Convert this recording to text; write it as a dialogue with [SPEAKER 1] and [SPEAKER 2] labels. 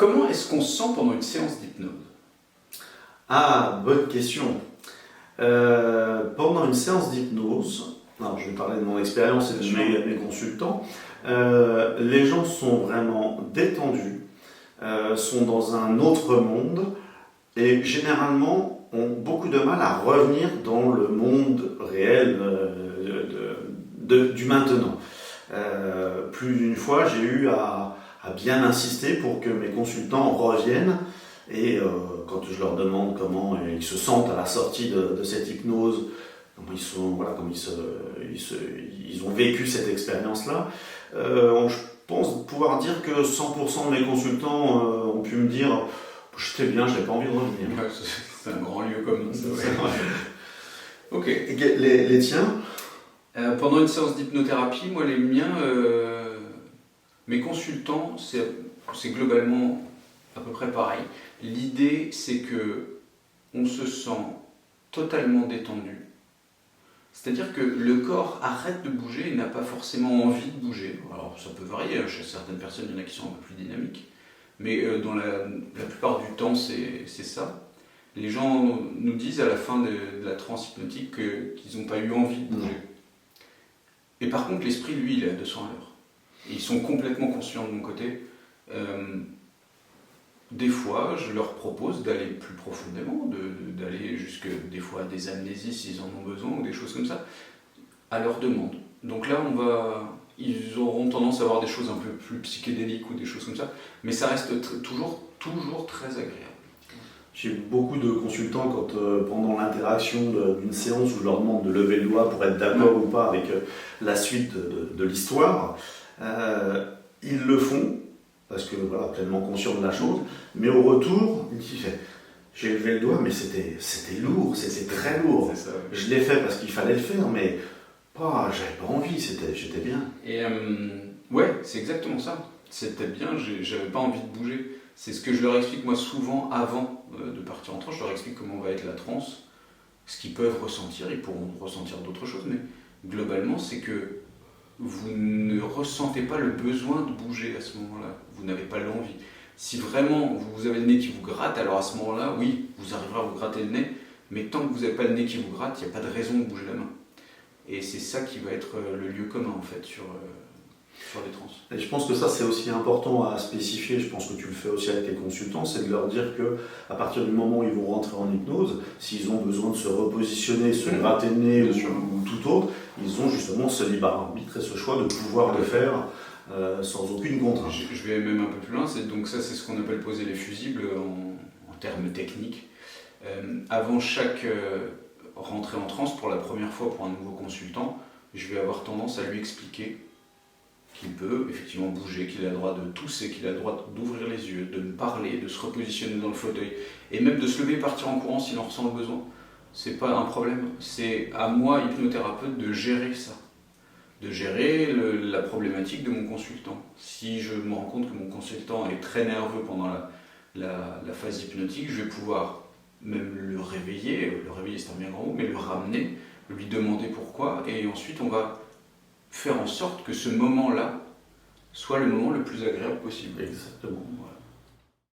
[SPEAKER 1] Comment est-ce qu'on se sent pendant une séance d'hypnose?
[SPEAKER 2] Ah, bonne question. Pendant une séance d'hypnose, alors je vais parler de mon expérience et de mes consultants, les gens sont vraiment détendus, sont dans un autre monde et généralement ont beaucoup de mal à revenir dans le monde réel du maintenant. Plus d'une fois, j'ai eu à bien insister pour que mes consultants reviennent et quand je leur demande comment ils se sentent à la sortie de cette hypnose, comment ils sont, voilà, comment ils ont vécu cette expérience-là, je pense pouvoir dire que 100% de mes consultants ont pu me dire j'étais bien, je n'avais pas envie de revenir.
[SPEAKER 1] Ouais, c'est un grand lieu commun, ça. Ouais. Ok.
[SPEAKER 2] Et les tiens?
[SPEAKER 1] Pendant une séance d'hypnothérapie, moi les miens, mes consultants, c'est globalement à peu près pareil. L'idée, c'est que on se sent totalement détendu. C'est-à-dire que le corps arrête de bouger et n'a pas forcément envie de bouger. Alors ça peut varier, chez certaines personnes, il y en a qui sont un peu plus dynamiques. Mais dans la plupart du temps, c'est ça. Les gens nous disent à la fin de la transe hypnotique qu'ils n'ont pas eu envie de bouger. Et par contre, l'esprit, lui, il est à 200 à l'heure. Et ils sont complètement conscients de mon côté. Des fois, je leur propose d'aller plus profondément, d'aller jusque des fois des amnésies s'ils en ont besoin ou des choses comme ça, à leur demande. Donc là, ils auront tendance à avoir des choses un peu plus psychédéliques ou des choses comme ça, mais ça reste toujours très agréable.
[SPEAKER 2] J'ai beaucoup de consultants quand pendant l'interaction d'une séance où je leur demande de lever le doigt pour être d'accord ou pas avec la suite de l'histoire, ils le font parce que voilà, pleinement conscient de la chose, mais au retour, ils disent j'ai levé le doigt mais c'était lourd, c'était très lourd.
[SPEAKER 1] C'est ça, ouais.
[SPEAKER 2] Je l'ai fait parce qu'il fallait le faire, mais j'avais pas envie, j'étais bien.
[SPEAKER 1] Et ouais, c'est exactement ça. C'était bien, j'avais pas envie de bouger. C'est ce que je leur explique moi souvent avant de partir en transe. Je leur explique comment va être la transe, ce qu'ils peuvent ressentir. Ils pourront ressentir d'autres choses, mais globalement, c'est que vous ne ressentez pas le besoin de bouger à ce moment-là. Vous n'avez pas l'envie. Si vraiment vous avez le nez qui vous gratte, alors à ce moment-là, oui, vous arriverez à vous gratter le nez, mais tant que vous n'avez pas le nez qui vous gratte, il n'y a pas de raison de bouger la main. Et c'est ça qui va être le lieu commun en fait sur les trans.
[SPEAKER 2] Et je pense que ça c'est aussi important à spécifier, je pense que tu le fais aussi avec tes consultants, c'est de leur dire que à partir du moment où ils vont rentrer en hypnose, s'ils ont besoin de se repositionner, se gratter le nez ou tout autre, ils ont justement ce libre arbitre et ce choix de pouvoir le faire sans aucune contrainte.
[SPEAKER 1] Je vais même un peu plus loin, donc ça c'est ce qu'on appelle poser les fusibles en termes techniques. Avant chaque rentrée en transe, pour la première fois pour un nouveau consultant, je vais avoir tendance à lui expliquer qu'il peut effectivement bouger, qu'il a le droit de tousser, qu'il a le droit d'ouvrir les yeux, de me parler, de se repositionner dans le fauteuil, et même de se lever et partir en courant s'il en ressent le besoin. C'est pas un problème, c'est à moi, hypnothérapeute, de gérer ça, de gérer la problématique de mon consultant. Si je me rends compte que mon consultant est très nerveux pendant la phase hypnotique, je vais pouvoir même le réveiller c'est un bien grand mot, mais le ramener, lui demander pourquoi, et ensuite on va faire en sorte que ce moment-là soit le moment le plus agréable possible.
[SPEAKER 2] Exactement.
[SPEAKER 1] Voilà.